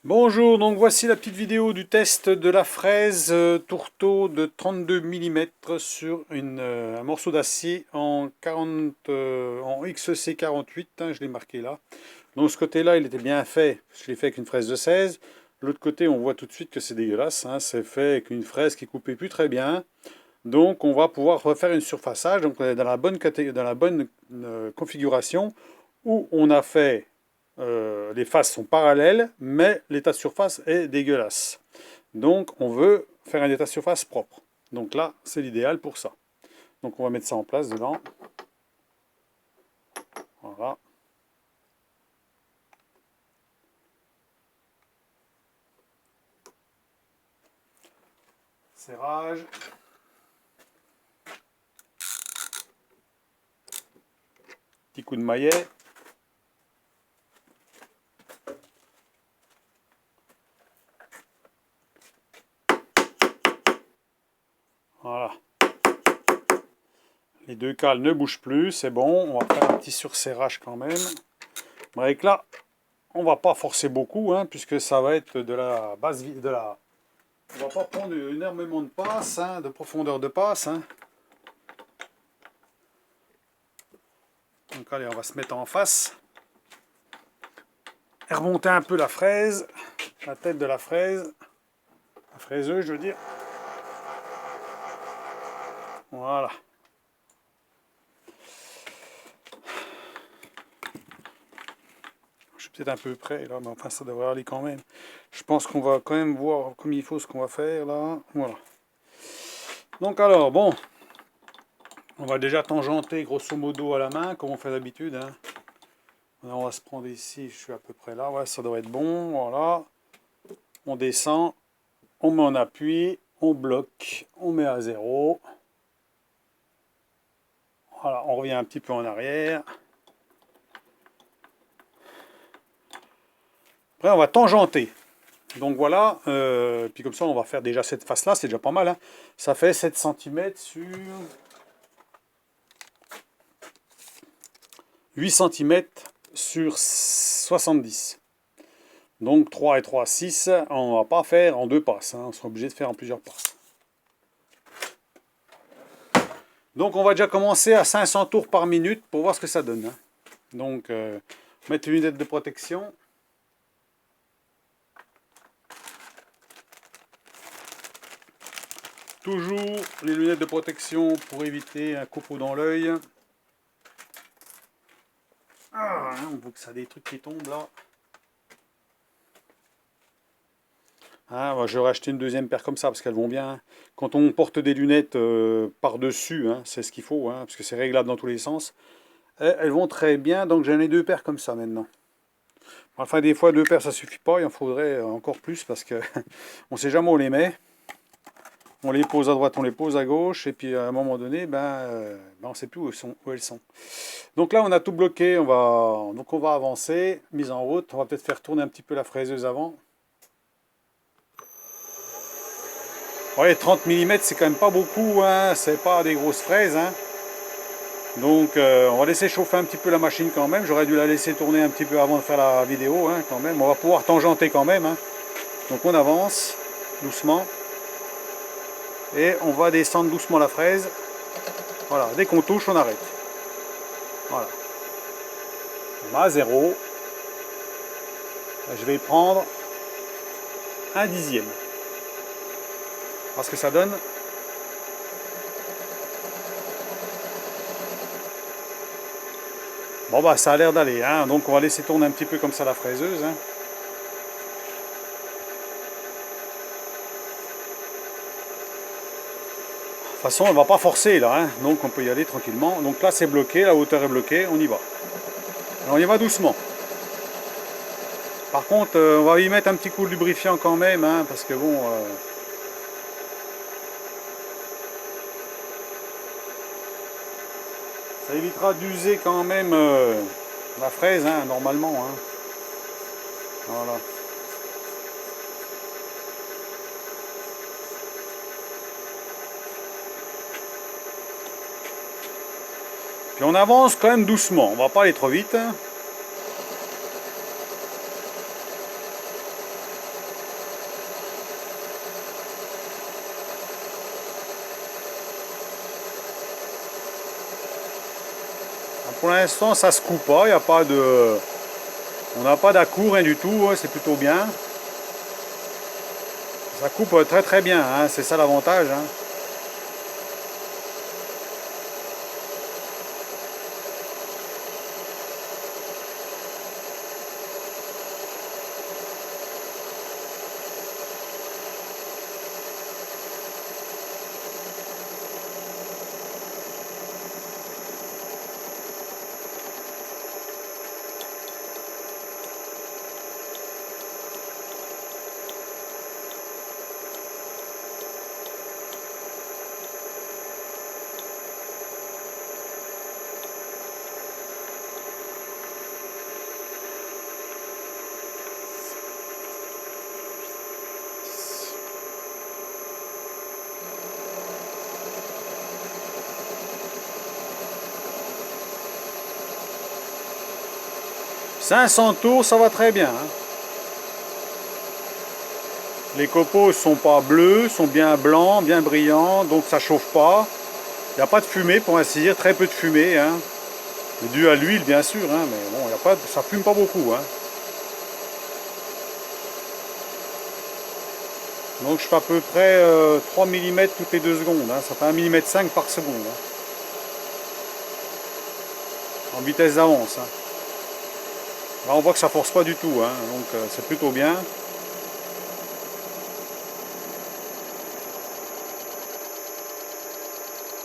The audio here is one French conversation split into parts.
Bonjour, donc voici la petite vidéo du test de la fraise tourteau de 32 mm sur un morceau d'acier en XC48, hein, je l'ai marqué là. Donc ce côté-là, il était bien fait, parce que je l'ai fait avec une fraise de 16. L'autre côté, on voit tout de suite que c'est dégueulasse, hein, c'est fait avec une fraise qui ne coupait plus très bien. Donc on va pouvoir refaire une surfaçage, donc on est dans la bonne, configuration, où on a fait les faces sont parallèles, mais l'état de surface est dégueulasse. Donc on veut faire un état de surface propre. Donc là, c'est l'idéal pour ça. Donc on va mettre ça en place dedans. Voilà. Serrage. Petit coup de maillet. Voilà. Les deux cales ne bougent plus, c'est bon. On va faire un petit surserrage quand même. Avec là, on va pas forcer beaucoup, hein, puisque ça va être de la base de la. On va pas prendre énormément de passe, hein, de profondeur de passe. Hein. Donc allez, on va se mettre en face. Et remonter un peu la fraise, la tête de la fraise. La fraiseuse, je veux dire. Voilà. Je suis peut-être un peu près là, mais enfin ça devrait aller quand même. Je pense qu'on va quand même voir comme il faut ce qu'on va faire là. Voilà. Donc alors, bon. On va déjà tangenter grosso modo à la main, comme on fait d'habitude. Hein. On va se prendre ici, je suis à peu près là. Ouais, ça devrait être bon. Voilà. On descend. On met en appui. On bloque. On met à 0. Voilà, on revient un petit peu en arrière. Après, on va tangenter. Donc voilà, puis comme ça, on va faire déjà cette face-là, c'est déjà pas mal. Hein. Ça fait 7 cm sur 8 cm sur 70. Donc 3 et 3, 6. On ne va pas faire en deux passes. Hein. On sera obligé de faire en plusieurs passes. Donc on va déjà commencer à 500 tours par minute pour voir ce que ça donne. Hein. Donc mettre les lunettes de protection. Toujours les lunettes de protection pour éviter un copeau dans l'œil. Ah, on voit que ça a des trucs qui tombent là. Ah, bah, j'aurais acheté une deuxième paire comme ça parce qu'elles vont bien. Quand on porte des lunettes par-dessus, hein, c'est ce qu'il faut, hein, parce que c'est réglable dans tous les sens. Et elles vont très bien, donc j'en ai deux paires comme ça maintenant. Enfin, des fois, deux paires ça suffit pas, il en faudrait encore plus parce que on ne sait jamais où on les met. On les pose à droite, on les pose à gauche, et puis à un moment donné, on ne sait plus où elles sont. Donc là, on a tout bloqué, donc on va avancer, mise en route. On va peut-être faire tourner un petit peu la fraiseuse avant. Ouais, 30 mm, c'est quand même pas beaucoup, hein, c'est pas des grosses fraises. Hein. Donc on va laisser chauffer un petit peu la machine quand même. J'aurais dû la laisser tourner un petit peu avant de faire la vidéo, hein, quand même. On va pouvoir tangenter quand même. Hein. Donc on avance doucement. Et on va descendre doucement la fraise. Voilà, dès qu'on touche, on arrête. Voilà. On va à 0. Je vais prendre un dixième. Parce que ça donne. Bon bah ça a l'air d'aller, hein. Donc on va laisser tourner un petit peu comme ça la fraiseuse. Hein. De toute façon, elle ne va pas forcer là, hein. Donc on peut y aller tranquillement. Donc là c'est bloqué, la hauteur est bloquée, on y va. Alors, on y va doucement. Par contre, on va y mettre un petit coup de lubrifiant quand même, hein, parce que bon... ça évitera d'user quand même la fraise, hein, normalement. Hein. Voilà. Puis on avance quand même doucement, on va pas aller trop vite. Hein. Pour l'instant, ça se coupe pas, il y a pas de... On n'a pas d'à-coup, rien du tout, c'est plutôt bien. Ça coupe très très bien, hein, c'est ça l'avantage. Hein. 500 tours, ça va très bien. Hein. Les copeaux ne sont pas bleus, sont bien blancs, bien brillants, donc ça chauffe pas. Il n'y a pas de fumée, pour ainsi dire, très peu de fumée. Hein. Dû à l'huile, bien sûr, hein, mais bon, y a pas, ça fume pas beaucoup. Hein. Donc je fais à peu près 3 mm toutes les 2 secondes. Hein. Ça fait 1,5 mm par seconde. Hein. En vitesse d'avance. Hein. Là on voit que ça force pas du tout. Hein. Donc c'est plutôt bien.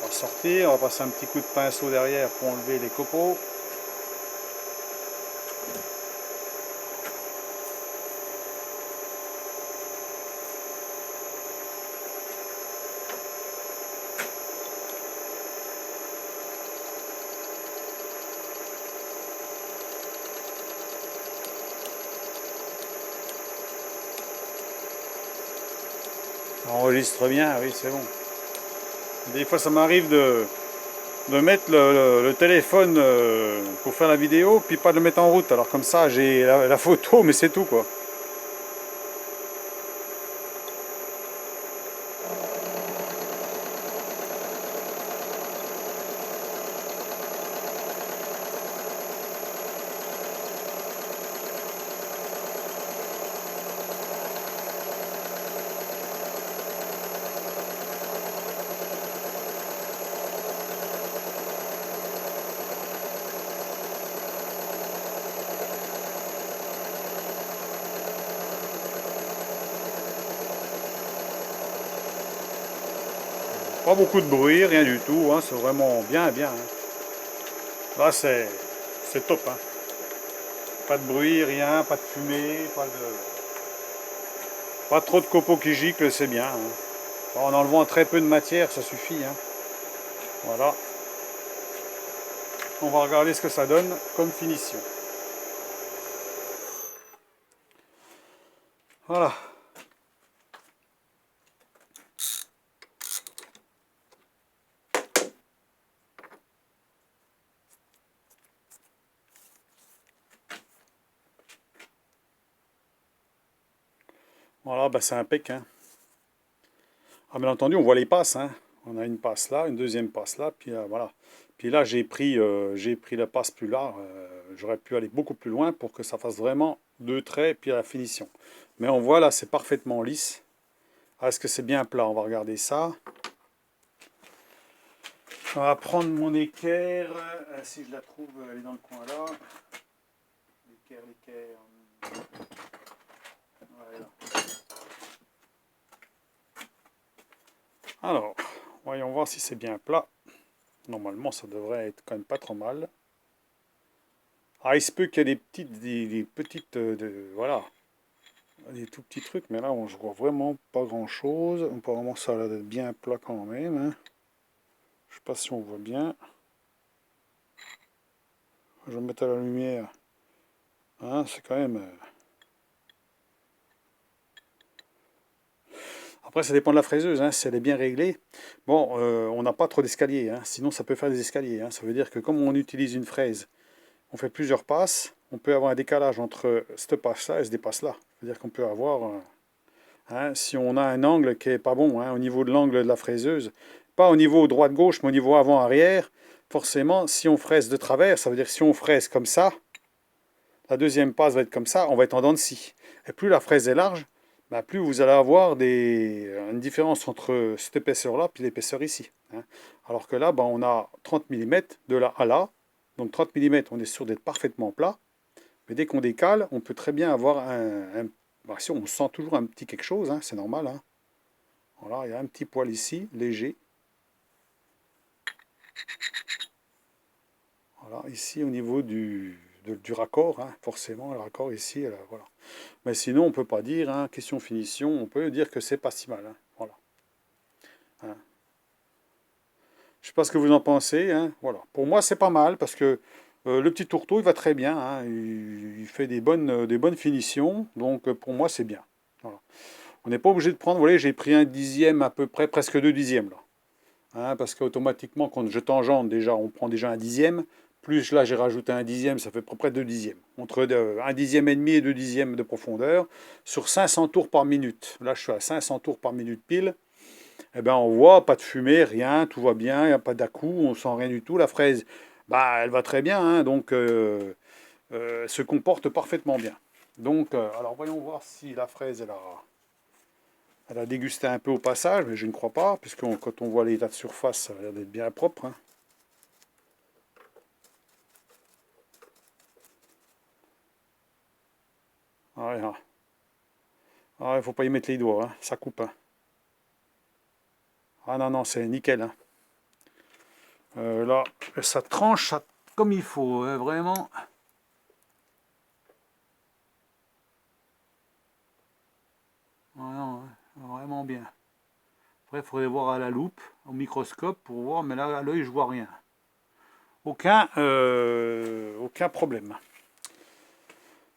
On va sortir, on va passer un petit coup de pinceau derrière pour enlever les copeaux. Ça enregistre bien, oui c'est bon. Des fois ça m'arrive de mettre le téléphone pour faire la vidéo, puis pas de le mettre en route. Alors comme ça j'ai la photo, mais c'est tout quoi. Pas beaucoup de bruit, rien du tout, hein, c'est vraiment bien, bien. Hein. Là c'est top. Hein. Pas de bruit, rien, pas de fumée, pas trop de copeaux qui giclent, c'est bien. Hein. En enlevant très peu de matière, ça suffit. Hein. Voilà. On va regarder ce que ça donne comme finition. Voilà. Voilà, bah c'est impec. Hein. Ah, bien entendu, on voit les passes. Hein. On a une passe là, une deuxième passe là, puis voilà. Puis là, j'ai pris la passe plus large. J'aurais pu aller beaucoup plus loin pour que ça fasse vraiment 2 traits, puis à la finition. Mais on voit là, c'est parfaitement lisse. Ah, est-ce que c'est bien plat? On va regarder ça. On va prendre mon équerre. Si je la trouve, elle est dans le coin là. L'équerre. Voilà. Alors, voyons voir si c'est bien plat. Normalement, ça devrait être quand même pas trop mal. Ah, il se peut qu'il y ait des petites, voilà, des tout petits trucs, mais là, je vois vraiment pas grand-chose. Apparemment, ça a l'air d'être bien plat quand même. Hein. Je sais pas si on voit bien. Je vais me mettre à la lumière. Hein, c'est quand même... Après, ça dépend de la fraiseuse, hein, si elle est bien réglée. Bon, on n'a pas trop d'escaliers, hein, sinon ça peut faire des escaliers. Hein. Ça veut dire que comme on utilise une fraise, on fait plusieurs passes, on peut avoir un décalage entre cette passe-là et ce dépasse-là. C'est-à-dire qu'on peut avoir, hein, si on a un angle qui est pas bon, hein, au niveau de l'angle de la fraiseuse, pas au niveau droite-gauche, mais au niveau avant-arrière, forcément, si on fraise de travers, ça veut dire que si on fraise comme ça, la deuxième passe va être comme ça, on va être en dents de scie. Et plus la fraise est large, bah, plus vous allez avoir une différence entre cette épaisseur-là et l'épaisseur ici, hein. Alors que là, bah, on a 30 mm de là à là. Donc 30 mm, on est sûr d'être parfaitement plat. Mais dès qu'on décale, on peut très bien avoir bah, si on sent toujours un petit quelque chose, hein, c'est normal, hein. Voilà, il y a un petit poil ici, léger. Voilà, ici au niveau du raccord, hein, forcément, le raccord ici, voilà. Mais sinon, on ne peut pas dire, hein, question finition, on peut dire que c'est pas si mal, hein, voilà. Hein. Je ne sais pas ce que vous en pensez, hein, voilà. Pour moi, c'est pas mal parce que le petit tourteau, il va très bien, hein, il fait des bonnes finitions, donc pour moi, c'est bien. Voilà. On n'est pas obligé de prendre, vous voyez, j'ai pris un dixième à peu près, presque 2 dixièmes là. Hein, parce qu'automatiquement, quand je tangente, déjà, on prend déjà un dixième. Plus là, j'ai rajouté un dixième, ça fait à peu près 2 dixièmes. Entre un dixième et demi et 2 dixièmes de profondeur, sur 500 tours par minute. Là, je suis à 500 tours par minute pile. Eh bien, on voit, pas de fumée, rien, tout va bien, il n'y a pas d'à-coups, on sent rien du tout. La fraise, bah, elle va très bien, hein, donc se comporte parfaitement bien. Donc, alors voyons voir si la fraise, elle a dégusté un peu au passage, mais je ne crois pas, puisque quand on voit l'état de surface, ça a l'air d'être bien propre, hein. Ah, ouais, ah. Ah, il faut pas y mettre les doigts, hein, ça coupe, hein. Ah non, non, c'est nickel, hein. Là, ça tranche ça, comme il faut, hein, vraiment. Ah non, hein, vraiment bien. Après, il faudrait voir à la loupe, au microscope, pour voir, mais là, à l'œil, je vois rien. Aucun problème.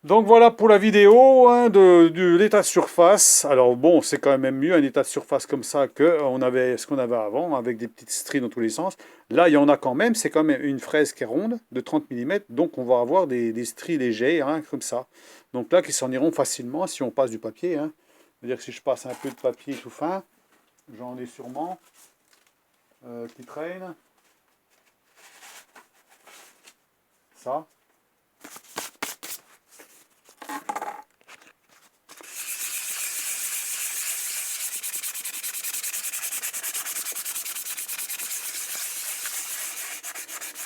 Donc voilà pour la vidéo, hein, de l'état de surface. Alors bon, c'est quand même mieux un état de surface comme ça que on avait ce qu'on avait avant, avec des petites stries dans tous les sens. Là, il y en a quand même, c'est quand même une fraise qui est ronde, de 30 mm, donc on va avoir des stries légères, hein, comme ça. Donc là, qui s'en iront facilement si on passe du papier, hein. C'est-à-dire que si je passe un peu de papier tout fin, j'en ai sûrement qui traînent. Ça.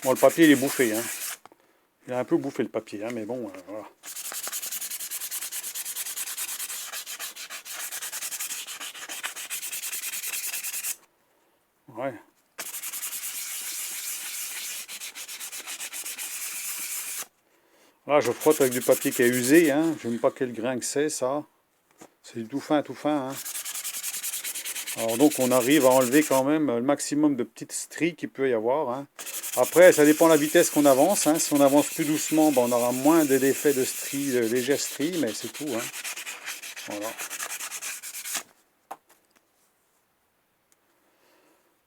Bon, le papier, il est bouffé, hein. Il a un peu bouffé le papier, hein, mais bon, voilà. Ouais. Là, je frotte avec du papier qui est usé, hein. Je ne sais pas quel grain que c'est, ça. C'est tout fin, hein. Alors donc, on arrive à enlever quand même le maximum de petites stries qu'il peut y avoir, hein. Après, ça dépend de la vitesse qu'on avance, hein. Si on avance plus doucement, ben, on aura moins d'effets de stries, de légères stries, mais c'est tout, hein. Voilà.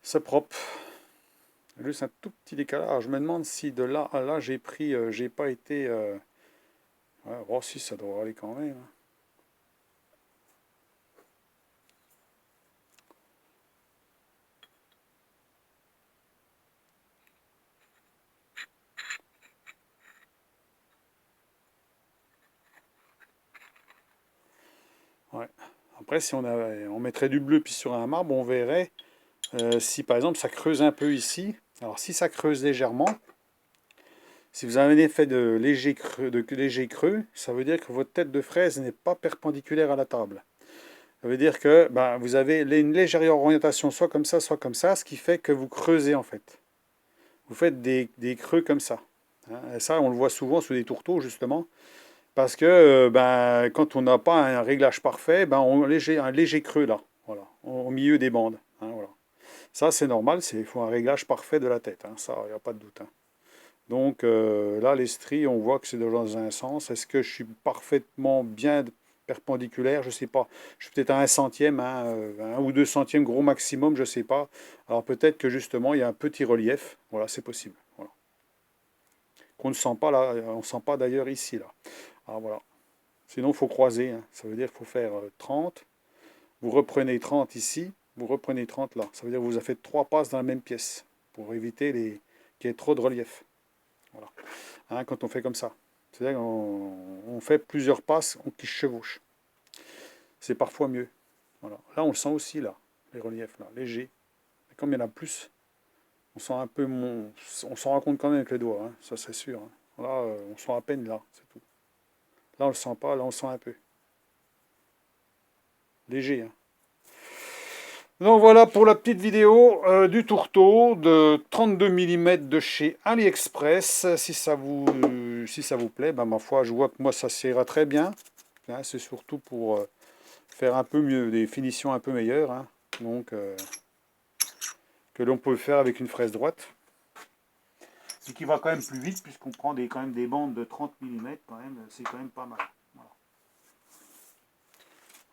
C'est propre. Juste un tout petit décalage. Je me demande si de là à là, j'ai pas été... Ouais, oh, si, ça doit aller quand même, hein. Ouais. Après, si on mettrait du bleu puis sur un marbre, on verrait si par exemple ça creuse un peu ici. Alors si ça creuse légèrement, si vous avez un effet de léger creux, ça veut dire que votre tête de fraise n'est pas perpendiculaire à la table. Ça veut dire que ben, vous avez une légère orientation soit comme ça, soit comme ça, ce qui fait que vous creusez en fait. Vous faites des creux comme ça, hein. Et ça, on le voit souvent sous des tourteaux justement. Parce que ben, quand on n'a pas un réglage parfait, ben, on a un léger creux là, voilà, au milieu des bandes, hein, voilà. Ça, c'est normal, il faut un réglage parfait de la tête, hein, ça, il n'y a pas de doute, hein. Donc là, les stries, on voit que c'est dans un sens. Est-ce que je suis parfaitement bien perpendiculaire? Je ne sais pas. Je suis peut-être à un centième, hein, 1 ou 2 centièmes gros maximum, je ne sais pas. Alors peut-être que justement, il y a un petit relief. Voilà, c'est possible. Voilà. Qu'on ne sent pas là, on ne sent pas d'ailleurs ici, là. Alors voilà. Sinon, il faut croiser, hein. Ça veut dire qu'il faut faire 30. Vous reprenez 30 ici, vous reprenez 30 là. Ça veut dire que vous avez fait 3 passes dans la même pièce pour éviter qu'il y ait trop de relief. Voilà. Hein, quand on fait comme ça. C'est-à-dire qu'on fait plusieurs passes qui se chevauchent. C'est parfois mieux. Voilà. Là, on le sent aussi, là, les reliefs, là, légers. Et comme il y en a plus, on sent un peu on s'en rend compte quand même avec les doigts, hein, ça c'est sûr. Hein. Là, on sent à peine là, c'est tout. Là, on le sent pas, là, on le sent un peu. Léger. Hein. Donc voilà pour la petite vidéo du tourteau de 32 mm de chez AliExpress. Si ça vous plaît, ben, ma foi, je vois que moi ça s'ira très bien. Hein, c'est surtout pour faire un peu mieux, des finitions un peu meilleures. Hein. Donc, que l'on peut faire avec une fraise droite. Ce qui va quand même plus vite puisqu'on prend quand même des bandes de 30 mm quand même, c'est quand même pas mal.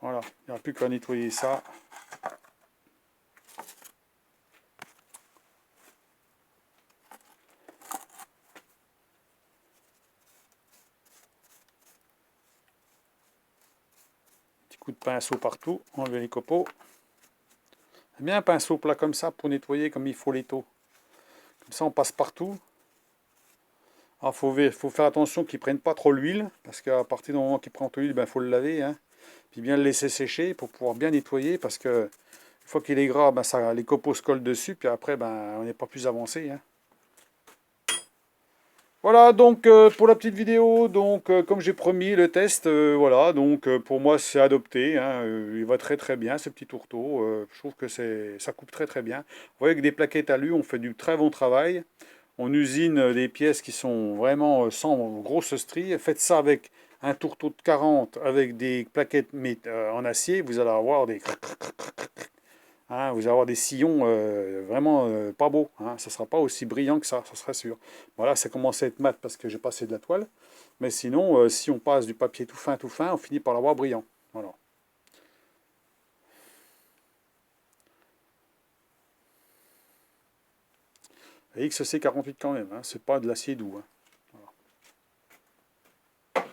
Voilà, il n'y a plus qu'à nettoyer ça. Petit coup de pinceau partout, enlever les copeaux. Bien un pinceau plat comme ça pour nettoyer comme il faut les taux. Comme ça on passe partout. Alors faut faire attention qu'ils ne prennent pas trop l'huile, parce qu'à partir du moment qu'ils prennent trop l'huile, il faut le laver. Hein. Puis bien le laisser sécher pour pouvoir bien nettoyer, parce que une fois qu'il est gras, ben, les copeaux se collent dessus, puis après ben, on n'est pas plus avancé. Hein. Voilà donc pour la petite vidéo, donc comme j'ai promis le test, voilà, donc pour moi c'est adopté, hein, il va très très bien ce petit tourteau, je trouve que ça coupe très très bien. Vous voyez que des plaquettes alu, on fait du très bon travail, on usine des pièces qui sont vraiment sans grosse strie, faites ça avec un tourteau de 40 avec des plaquettes en acier, vous allez avoir des... Hein, vous allez avoir des sillons vraiment pas beaux. Hein, ça ne sera pas aussi brillant que ça sera sûr. Voilà, ça commence à être mat parce que j'ai passé de la toile. Mais sinon, si on passe du papier tout fin, on finit par l'avoir brillant. Voilà. Vous voyez que c'est 48 quand même. Hein, c'est pas de l'acier doux. Hein. Voilà.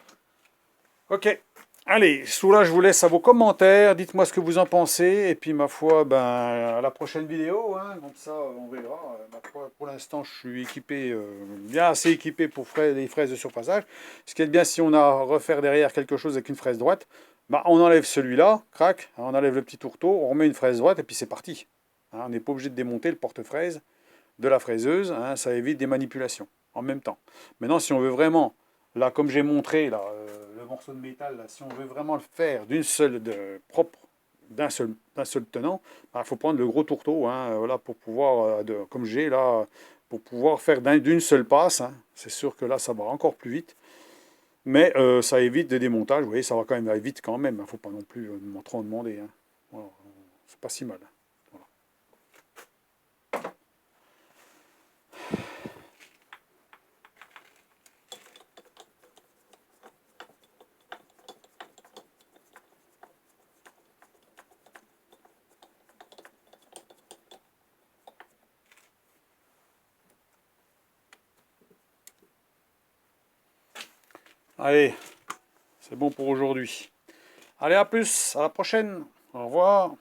Ok. Allez, sous là, je vous laisse à vos commentaires. Dites-moi ce que vous en pensez. Et puis, ma foi, ben, à la prochaine vidéo. Hein, comme ça, on verra. Ma foi, pour l'instant, je suis équipé, bien assez équipé pour les fraises de surfaçage. Ce qui est bien, si on a à refaire derrière quelque chose avec une fraise droite, ben, on enlève celui-là, crac, on enlève le petit tourteau, on remet une fraise droite et puis c'est parti. Hein, on n'est pas obligé de démonter le porte-fraise de la fraiseuse. Hein, ça évite des manipulations en même temps. Maintenant, si on veut vraiment, là, comme j'ai montré, là, le morceau de métal, là, si on veut vraiment le faire d'une seule propre, d'un seul tenant, il faut prendre le gros tourteau, hein, voilà, pour pouvoir, comme j'ai là, pour pouvoir faire d'une seule passe. Hein. C'est sûr que là, ça va encore plus vite. Mais ça évite des démontages. Vous voyez, ça va quand même aller vite quand même. Il ne faut pas non plus trop en demander. Hein. Voilà, c'est pas si mal. Voilà. Allez, c'est bon pour aujourd'hui. Allez, à plus, à la prochaine. Au revoir.